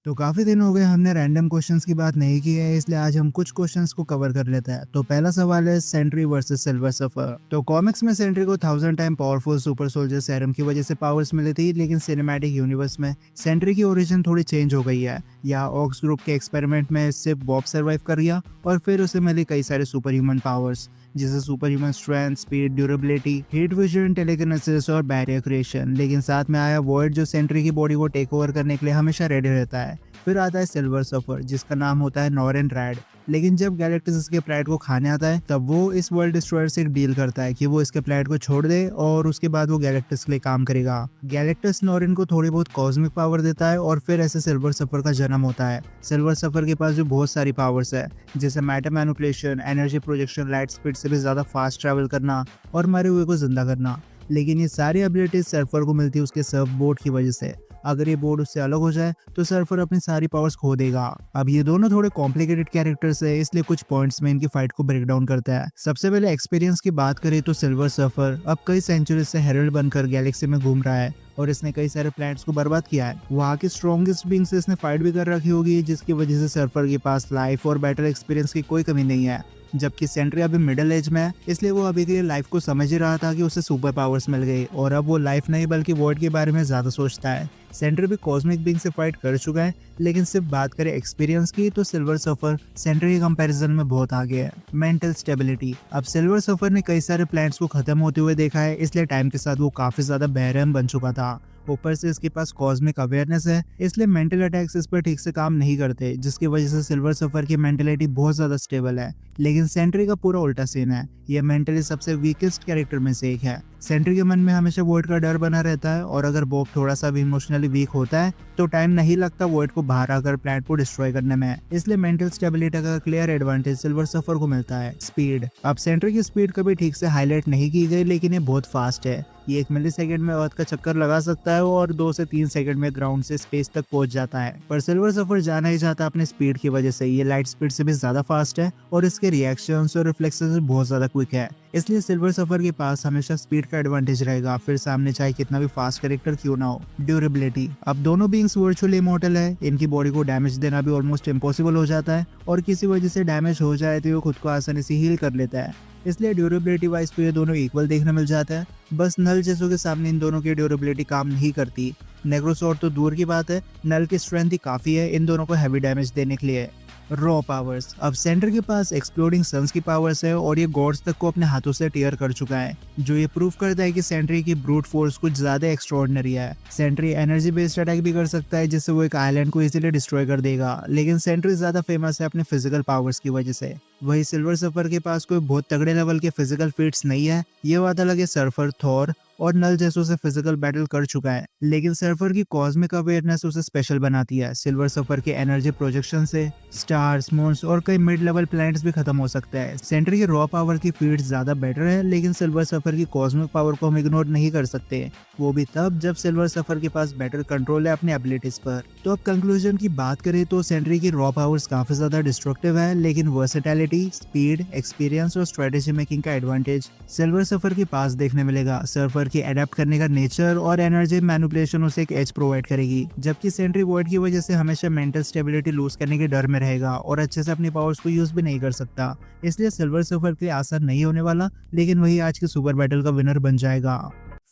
तो काफी दिन हो गए हमने रैंडम क्वेश्चंस की बात नहीं की है, इसलिए आज हम कुछ क्वेश्चंस को कवर कर लेते हैं। तो पहला सवाल है सेंट्री वर्सेस सिल्वर सफर। तो कॉमिक्स में सेंट्री को 1000 time powerful super soldier serum की वजह से पावर्स मिली थी, लेकिन सिनेमैटिक यूनिवर्स में सेंट्री की ओरिजिन थोड़ी चेंज हो गई है। यहाँ ऑक्स ग्रुप के एक्सपेरिमेंट में सिर्फ बॉब सर्वाइव कर गया और फिर उसे मिली कई सारे सुपर ह्यूमन पावर्स, जैसे super human strength, speed, durability, heat vision, telekinesis और बैरियर क्रिएशन। लेकिन साथ में आया वॉइड जो सेंट्री की बॉडी को टेक ओवर करने के लिए हमेशा रेडी रहता है। फिर आता है सिल्वर सफर, जिसका नाम होता है नॉरेन रैड। लेकिन जब गैलेक्टस इसके प्लैनेट को खाने आता है, तब वो इस वर्ल्ड डिस्ट्रॉयर से एक डील करता है कि वो इसके प्लैनेट को छोड़ दे और उसके बाद वो गैलेक्टस के लिए काम करेगा। गैलेक्टस नॉरेन को थोड़ी बहुत कॉस्मिक पावर देता है और फिर ऐसे सिल्वर सफर का जन्म होता है। सिल्वर सफर के पास जो बहुत सारी पावर्स है, जैसे matter manipulation, energy projection, light speed से भी ज्यादा फास्ट ट्रैवल करना और मरे हुए को जिंदा करना। लेकिन ये सारी एबिलिटीज सर्फर को मिलती है उसके सर्फ बोर्ड की वजह से। अगर ये बोर्ड उससे अलग हो जाए तो सर्फर अपनी सारी पावर्स खो देगा। अब ये दोनों थोड़े कॉम्प्लिकेटेड कैरेक्टर्स है, इसलिए कुछ पॉइंट्स में इनकी फाइट को ब्रेक डाउन करता है। सबसे पहले एक्सपीरियंस की बात करें तो सिल्वर सर्फर अब कई सेंचुरी से हेरल्ड बनकर गैलेक्सी में घूम रहा है और इसने कई सारे प्लैनेट्स को बर्बाद किया है। वहाँ की स्ट्रॉन्गेस्ट बीइंग से इसने फाइट भी कर रखी होगी, जिसकी वजह से सर्फर के पास लाइफ और बैटल एक्सपीरियंस की कोई कमी नहीं है। जबकि सेंट्री अभी मिडिल एज में है, इसलिए वो अभी के लिए लाइफ को समझ ही रहा था कि उसे सुपर पावर्स मिल गई और अब वो लाइफ नहीं बल्कि वॉइड के बारे में ज्यादा सोचता है। सेंट्री भी कॉस्मिक बीइंग से फाइट कर चुका है, लेकिन सिर्फ बात करें एक्सपीरियंस की तो सिल्वर सफर सेंट्री के कंपैरिजन में बहुत आगे है। मेंटल स्टेबिलिटी, अब सिल्वर सफर ने कई सारे प्लैनेट्स को खत्म होते हुए देखा है, इसलिए टाइम के साथ वो काफी ज्यादा बेरहम बन चुका था। ऊपर से इसके पास कॉस्मिक अवेयरनेस है, इसलिए मेंटल अटैक्स इस पर ठीक से काम नहीं करते, जिसकी वजह से सिल्वर सफर की मेंटलिटी बहुत ज्यादा स्टेबल है। लेकिन सेंट्री का पूरा उल्टा सीन है, यह मेंटली सबसे वीकेस्ट कैरेक्टर में से एक है। सेंट्री के मन में हमेशा वॉइड का डर बना रहता है और अगर बॉब थोड़ा सा भी इमोशनली वीक होता है तो टाइम नहीं लगता वॉइड को बाहर आकर प्लैनेट को डिस्ट्रॉय करने में। इसलिए मेंटल स्टेबिलिटी का क्लियर एडवांटेज सिल्वर सफर को मिलता है। स्पीड, अब सेंट्री की स्पीड कभी ठीक से हाईलाइट नहीं की गई, लेकिन ये बहुत फास्ट है। ये 1 मिलीसेकंड में अर्थ का चक्कर लगा सकता है और 2 से 3 सेकंड में ग्राउंड से स्पेस तक पहुंच जाता है। पर सिल्वर सफर जाना ही जाता अपने स्पीड की वजह से। ये लाइट स्पीड से भी ज्यादा फास्ट है और इसके रिएक्शंस और रिफ्लेक्सेस बहुत ज्यादा क्विक है, इसलिए सिल्वर सफर के पास हमेशा स्पीड का एडवांटेज रहेगा, फिर सामने चाहे कितना भी फास्ट कैरेक्टर क्यों ना हो। ड्यूरेबिलिटी, अब दोनों बीइंग्स वर्चुअली इमॉर्टल है, इनकी बॉडी को डैमेज देना भी ऑलमोस्ट इम्पॉसिबल हो जाता है और किसी वजह से डैमेज हो जाए तो वो खुद को आसानी से हील कर लेता है। इसलिए ड्यूरेबिलिटी वाइज तो ये दोनों इक्वल देखने मिल जाता है। बस नल जैसों के सामने इन दोनों की ड्यूरेबिलिटी काम नहीं करती। नेग्रोसॉर्ड तो दूर की बात है, नल की स्ट्रेंथ ही काफी है इन दोनों को हैवी डैमेज देने के लिए। रॉ पावर्स, अब सेंटर के पास एक्सप्लोडिंग सन्स की पावर्स है और ये गॉड्स तक को अपने हाथों से टीयर कर चुका है, जो ये प्रूव करता है कि सेंट्री की ब्रूट फोर्स कुछ ज्यादा एक्स्ट्रॉर्डिनरी है। सेंट्री एनर्जी बेस्ड अटैक भी कर सकता है, जिससे वो एक आइलैंड को इजीली डिस्ट्रॉय कर देगा, लेकिन सेंट्री ज्यादा फेमस है अपने फिजिकल पावर्स की वजह से। वही सिल्वर सफर के पास कोई बहुत तगड़े लेवल के फिजिकल फीट्स नहीं है, ये बात अलग है सर्फर, थॉर और नल जैसों से फिजिकल बैटल कर चुका है, लेकिन सर्फर की कॉस्मिक अवेयरनेस उसे स्पेशल बनाती है। सिल्वर सफर के एनर्जी प्रोजेक्शन से स्टार्स, मून्स और कई मिड लेवल प्लैनेट्स भी खत्म हो सकते हैं। सेंट्री की रॉ पावर की फीट्स ज्यादा बेटर है, लेकिन सिल्वर सफर की कॉस्मिक पावर को हम इग्नोर नहीं कर सकते, वो भी तब जब सिल्वर सफर के पास बेटर कंट्रोल है अपने एबिलिटीज पर। तो अब कंक्लूजन की बात करें तो सेंट्री की रॉ पावर्स काफी ज्यादा डिस्ट्रक्टिव है, लेकिन वर्सेटैलिटी, स्पीड, एक्सपीरियंस और स्ट्रेटेजी मेकिंग का एडवांटेज सिल्वर सफर के पास देखने मिलेगा। सर्फर की अडेप्ट करने का नेचर और एनर्जी मैनिपुलेशन उसे एक एज प्रोवाइड करेगी, जबकि सेंट्री वॉइड की वजह से हमेशा मेंटल स्टेबिलिटी लूज करने के डर में रहेगा और अच्छे से अपनी पावर्स को यूज भी नहीं कर सकता। इसलिए सिल्वर सफर के लिए आसान नहीं होने वाला, लेकिन वही आज की सुपर बैटल का विनर बन जाएगा।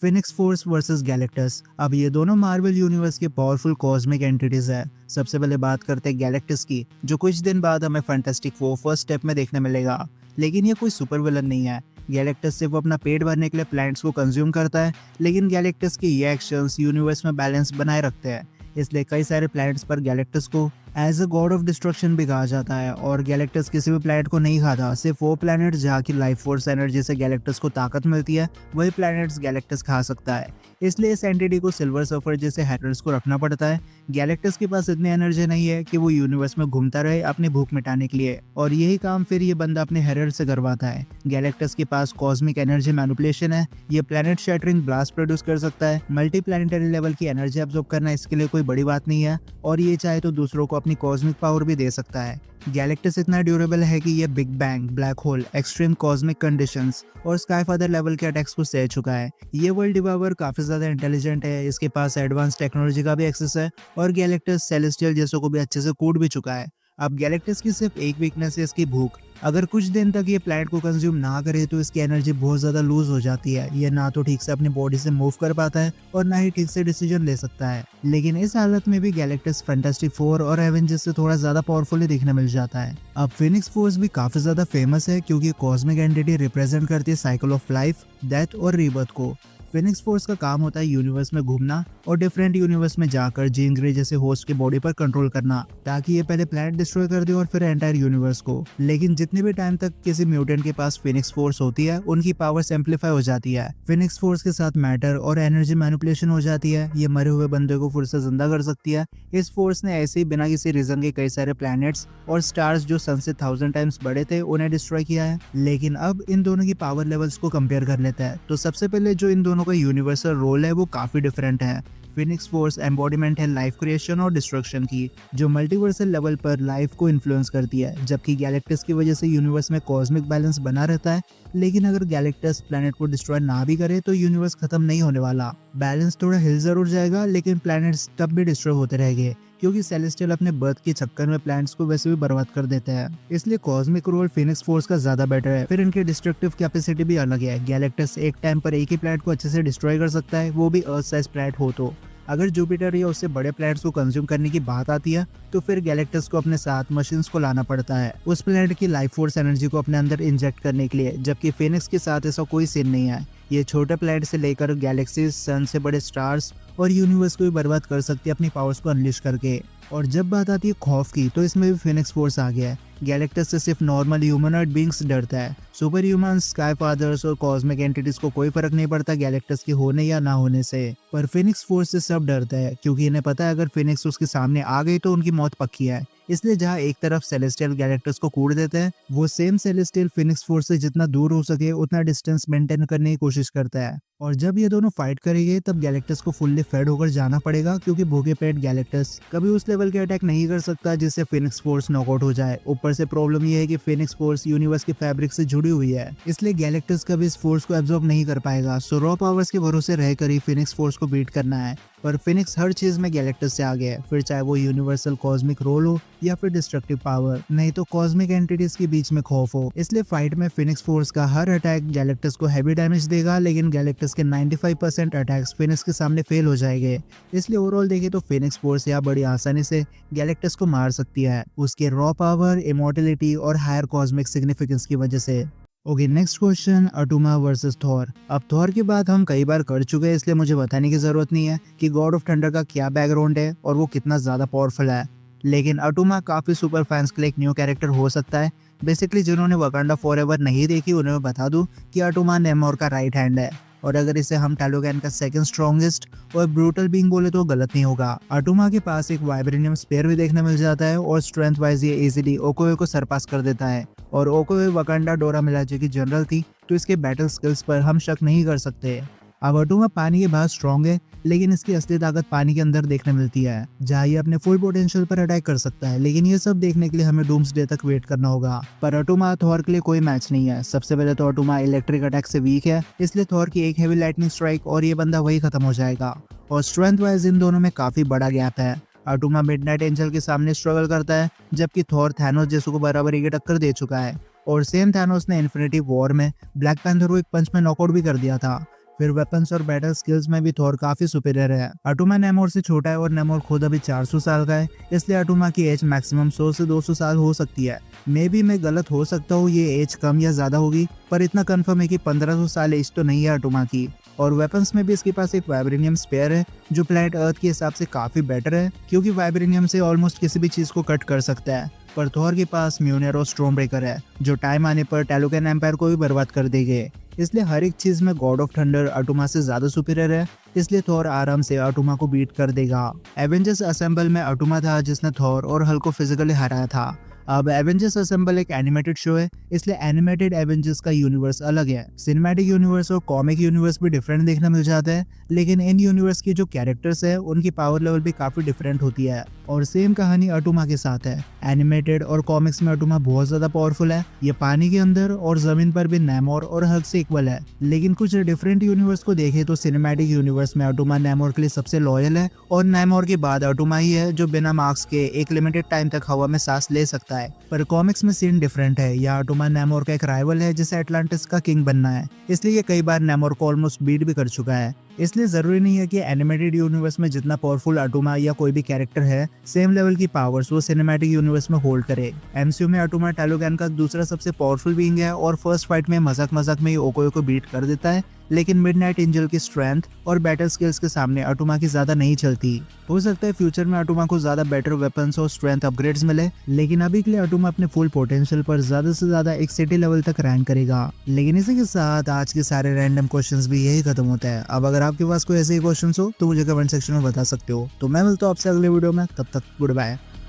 फिनिक्स फोर्स वर्सेस गैलेक्टस, अब ये दोनों मार्वल यूनिवर्स के पावरफुल कॉस्मिक एंटिटीज है। सबसे पहले बात करते हैं गैलेक्टस की, जो कुछ दिन बाद हमें फैंटास्टिक फोर फर्स्ट स्टेप में देखने मिलेगा, लेकिन ये कोई सुपर विलन नहीं है। गैलेक्टस सिर्फ अपना पेट भरने के लिए प्लैनेट्स को कंज्यूम करता है, लेकिन गैलेक्टस के ये एक्शंस यूनिवर्स में बैलेंस बनाए रखते हैं, इसलिए कई सारे प्लैनेट्स पर गैलेक्टस को as a god of destruction भी कहा जाता है। और गैलेक्टस किसी भी प्लैनेट को नहीं खाता, सिर्फ वो प्लैनेट जहाँ की लाइफ फोर्स एनर्जी से गैलेक्टस को ताकत मिलती है वही प्लैनेट्स गैलेक्टस खा सकता है। इसलिए इस एंटिटी को सिल्वर सफर जैसे हैटर्स को रखना पड़ता है। गैलेक्टस के पास इतनी एनर्जी नहीं है कि वो यूनिवर्स में घूमता रहे अपनी भूख मिटाने के लिए, और यही काम फिर ये बंदा अपने हेरर से करवाता है। गैलेक्टस के पास कॉस्मिक एनर्जी मैनिपुलेशन है, ये प्लैनेट शैटरिंग ब्लास्ट प्रोड्यूस कर सकता है। मल्टी प्लैनेटरी लेवल की एनर्जी एब्जॉर्ब करना इसके लिए कोई बड़ी बात नहीं है, और ये चाहे तो दूसरों को अपनी कॉस्मिक पावर भी दे सकता है। गैलेक्टस इतना ड्यूरेबल है कि ये big bang, black hole, extreme cosmic conditions और स्काईफादर लेवल के अटैक्स को सह चुका है। ये वर्ल्ड डिवाइवर काफी ज्यादा इंटेलिजेंट है, इसके पास एडवांस टेक्नोलॉजी का भी एक्सेस है और गैलेक्टस सेलेस्टियल जैसों को भी अच्छे से कूट भी चुका है। अब गैलेक्टस की सिर्फ एक वीकनेस है इसकी भूख। अगर कुछ दिन तक ये प्लैनेट को कंज्यूम ना करे तो इसकी एनर्जी बहुत ज्यादा लूज हो जाती है। ये ना तो ठीक से अपनी बॉडी से मूव कर पाता है और ना ही ठीक से डिसीजन ले सकता है। लेकिन इस हालत में भी गैलेक्टस फैंटास्टिक फोर और एवेंजर्स से थोड़ा ज्यादा पावरफुली दिखने मिल जाता है। अब फिनिक्स फोर्स भी काफी ज्यादा फेमस है क्योंकि कॉस्मिक एंटिटी रिप्रेजेंट करती है साइकिल ऑफ लाइफ, डेथ और रीबर्थ को। फिनिक्स फोर्स का काम होता है यूनिवर्स में घूमना और डिफरेंट यूनिवर्स में जाकर जीन ग्रे जैसे होस्ट के बॉडी पर कंट्रोल करना, ताकि ये पहले प्लैनेट डिस्ट्रॉय कर दे और फिर एंटायर यूनिवर्स को। लेकिन जितने भी टाइम तक किसी म्यूटेंट के पास फिनिक्स फोर्स होती है, उनकी पावर सिंप्लीफाई हो जाती है। फिनिक्स फोर्स के साथ मैटर और एनर्जी मैनिपुलेशन हो जाती है। ये मरे हुए बंदे को फिर से जिंदा कर सकती है। इस फोर्स ने ऐसे ही बिना किसी रीजन के कई सारे प्लैनेट्स और स्टार्स जो सन से 1000 टाइम्स बड़े थे उन्हें डिस्ट्रॉय किया है। लेकिन अब इन दोनों की पावर लेवल्स को कंपेयर कर लेते हैं तो सबसे पहले जो इन दोनों का यूनिवर्सल रोल है वो काफी डिफरेंट है। फिनिक्स फोर्स एम्बॉडीमेंट है लाइफ क्रिएशन और डिस्ट्रक्शन की, जो मल्टीवर्सल लेवल पर लाइफ को इन्फ्लुएंस करती है, जबकि गैलेक्टस की वजह से यूनिवर्स में कॉस्मिक बैलेंस बना रहता है। लेकिन अगर गैलेक्टस प्लैनेट को डिस्ट्रॉय ना भी करे तो यूनिवर्स खत्म नहीं होने वाला। बैलेंस थोड़ा हिल जरूर जाएगा लेकिन प्लैनेट्स तब भी डिस्ट्रॉय होते रहेंगे, क्योंकि सेलेस्टियल अपने बर्थ के चक्कर में प्लैनेट्स को वैसे भी बर्बाद कर देते हैं। इसलिए कॉस्मिक रोल फिनिक्स फोर्स का ज्यादा बेटर है। फिर इनकी डिस्ट्रक्टिव कैपेसिटी भी अलग है। गैलेक्टस एक टाइम पर एक ही प्लैनेट को अच्छे से डिस्ट्रॉय कर सकता है, वो भी अर्थ साइज प्लैनेट हो तो। अगर जुपिटर या उससे बड़े प्लैनेट्स को कंज्यूम करने की बात आती है तो फिर गैलेक्टस को अपने साथ मशीन्स को लाना पड़ता है उस प्लैनेट की लाइफ फोर्स एनर्जी को अपने अंदर इंजेक्ट करने के लिए, जबकि फिनिक्स के साथ ऐसा कोई सीन नहीं है। ये छोटे प्लैनेट से लेकर गैलेक्सीज, सन से बड़े स्टार्स और यूनिवर्स को भी बर्बाद कर सकती है अपनी पावर्स को अनलिश करके। और जब बात आती है खौफ की तो इसमें भी फिनिक्स फोर्स आ गया है। गैलेक्टस से सिर्फ नॉर्मल ह्यूमनॉइड बीइंग्स डरता है। सुपर ह्यूमंस, स्काई फादर्स और कॉस्मिक एंटिटीज को कोई फर्क नहीं पड़ता गैलेक्टस के होने या ना होने से, पर फिनिक्स फोर्स से सब डरता है क्योंकि इन्हें पता है अगर फिनिक्स उसके सामने आ गई तो उनकी मौत पक्की है। इसलिए जहाँ एक तरफ सेलेस्टियल गैलेक्टस को कूट देते हैं, वो सेम सेलेस्टियल फिनिक्स फोर्स से जितना दूर हो सके उतना डिस्टेंस मेंटेन करने की कोशिश करता है। और जब ये दोनों फाइट करेंगे तब गैलेक्टस को फुल्ली फेड होकर जाना पड़ेगा, क्योंकि भूखे पेट गैलेक्टस कभी उस लेवल के अटैक नहीं कर सकता जिससे फिनिक्स फोर्स नॉकआउट हो जाए। ऊपर से प्रॉब्लम ये है कि फिनिक्स फोर्स यूनिवर्स के फैब्रिक से जुड़ी हुई है, इसलिए गैलेक्टस कभी इस फोर्स को एब्जॉर्ब नहीं कर पाएगा। सो रॉ पावर्स के भरोसे रहकर ही फिनिक्स फोर्स को बीट करना है। पर फिनिक्स हर चीज में गैलेक्टस से आगे है, फिर चाहे वो यूनिवर्सल कॉस्मिक रोल हो या फिर डिस्ट्रक्टिव पावर, नहीं तो कॉस्मिक एंटिटीज के बीच में खौफ हो। इसलिए फाइट में फिनिक्स फोर्स का हर अटैक गैलेक्टस को हैवी डैमेज देगा, लेकिन गैलेक्टस के 95% अटैक्स फिनिक्स के सामने फेल हो जाएंगे। इसलिए ओवरऑल देखें तो फिनिक्स फोर्स यहाँ बड़ी आसानी से गैलेक्टस को मार सकती है, उसके रॉ पावर, इमॉर्टलिटी और हायर कॉस्मिक सिग्निफिकेंस की वजह से। Okay, next question, Attuma versus Thor. अब थॉर की बात हम कई बार कर चुके हैं, इसलिए मुझे बताने की जरूरत नहीं है कि गॉड ऑफ थंडर का क्या बैकग्राउंड है और वो कितना ज्यादा पावरफुल है। लेकिन अटुमा काफी सुपर फैंस के लिए एक न्यू कैरेक्टर हो सकता है। बेसिकली जिन्होंने वकांडा फॉरएवर नहीं देखी उन्हें मैं बता दूं कि अटुमा नेमोर का राइट हैंड है, और अगर इसे हम टैलोगैन का सेकंड स्ट्रॉन्गेस्ट और ब्रूटल बीइंग बोले तो गलत नहीं होगा। अटुमा के पास एक वाइब्रेनियम स्पेयर भी देखने मिल जाता है और स्ट्रेंथ वाइज ये इजीली ओकोए को सरपास कर देता है। और ओकोए वकांडा डोरा मिलाजे की जनरल थी, तो इसके बैटल स्किल्स पर हम शक नहीं कर सकते। अब अटुमा पानी के बाहर स्ट्रॉन्ग है, लेकिन इसकी असली ताकत पानी के अंदर देखने मिलती है, जहाँ ये अपने फुल पोटेंशियल पर अटैक कर सकता है। लेकिन ये सब देखने के लिए हमें डूम्सडे तक वेट करना होगा। पर अटुमा थॉर के लिए कोई मैच नहीं है। सबसे पहले तो अटुमा इलेक्ट्रिक अटैक से वीक है, इसलिए थॉर की एक हेवी लाइटनिंग स्ट्राइक और ये बंदा वही खत्म हो जाएगा। और स्ट्रेंथ वाइज इन दोनों में काफी बड़ा गैप है। अटुमा मिडनाइट एंजल के सामने स्ट्रगल करता है, जबकि थॉर थैनोस जैसो को बराबरी की टक्कर दे चुका है। और सेम थैनोस ने इन्फिनिटी वॉर में ब्लैक पैंथर को एक पंच में नॉकआउट भी कर दिया था। फिर वेपन्स और बैटल स्किल्स में भी थॉर काफी सुपीरियर है। अटुमा नेमोर से छोटा है और नेमोर खुद अभी 400 साल का है, इसलिए अटुमा की एज मैक्सिमम 100 से 200 साल हो सकती है। मे बी मैं गलत हो सकता हूँ, ये एज कम या ज्यादा होगी, पर इतना कंफर्म है कि 1500 साल एज तो नहीं है अटुमा की। और वेपन्स में भी इसके पास एक वाइब्रेनियम स्पेयर है, जो प्लैनेट अर्थ के हिसाब से काफी बेटर है, क्योंकि वाइब्रेनियम से ऑलमोस्ट किसी भी चीज को कट कर सकता है। पर थॉर के पास म्यूनियर और स्टॉर्म ब्रेकर है, जो टाइम आने पर टैलोगैन एम्पायर को भी बर्बाद कर देंगे। इसलिए हर एक चीज में गॉड ऑफ थंडर अटुमा से ज्यादा सुपीरियर है, इसलिए थॉर आराम से अटुमा को बीट कर देगा। एवेंजर्स असेंबल में अटुमा था जिसने थॉर और हल्क को फिजिकली हराया था। अब एवेंजर्स असेंबल एक एनिमेटेड शो है, इसलिए एनिमेटेड एवेंजर्स का यूनिवर्स अलग है। सिनेमैटिक यूनिवर्स और कॉमिक यूनिवर्स भी डिफरेंट देखने मिल जाता है, लेकिन इन यूनिवर्स की जो कैरेक्टर्स है उनकी पावर लेवल भी काफी डिफरेंट होती है। और सेम कहानी अटुमा के साथ है। एनिमेटेड और कॉमिक्स में अटुमा बहुत ज्यादा पावरफुल है, ये पानी के अंदर और जमीन पर भी नेमोर और हल्क से इक्वल है। लेकिन कुछ डिफरेंट यूनिवर्स को देखें तो सिनेमैटिक यूनिवर्स में अटुमा नेमोर के लिए सबसे लॉयल है, और नेमोर के बाद अटुमा ही है जो बिना मार्क्स के एक लिमिटेड टाइम तक हवा में सांस ले सकता है। पर कॉमिक्स में सीन डिफरेंट है, यहाँ अटुमा नेमोर का एक राइवल है जिसे एटलांटिस का किंग बनना है, इसलिए ये कई बार नेमोर को ऑलमोस्ट बीट भी कर चुका है। इसलिए जरूरी नहीं है कि एनिमेटेड यूनिवर्स में जितना पावरफुल अटुमा या कोई भी कैरेक्टर है, सेम लेवल की पावर्स वो सिनेमैटिक यूनिवर्स में होल्ड करे। एमसीयू में अटुमा टैलोगैन का दूसरा सबसे पावरफुल बीइंग है और फर्स्ट फाइट में मजाक मजाक में ओकोयो को बीट कर देता है, लेकिन मिडनाइट एंजल की स्ट्रेंथ और बैटल स्किल्स के सामने अटुमा की ज्यादा नहीं चलती। हो सकता है फ्यूचर में अटुमा को ज्यादा बेटर वेपन्स और स्ट्रेंथ अपग्रेड्स मिले, लेकिन अभी के लिए अटुमा अपने फुल पोटेंशियल पर ज्यादा से ज्यादा एक सिटी लेवल तक रैंक करेगा। लेकिन इसी के साथ आज के सारे रैंडम क्वेश्चंस भी यही खत्म होते हैं। अब अगर आपके पास कोई ऐसे ही क्वेश्चंस हो तो मुझे कमेंट सेक्शन में बता सकते हो। तो मैं मिलता हूं आपसे अगले वीडियो में, तब तक गुड बाय।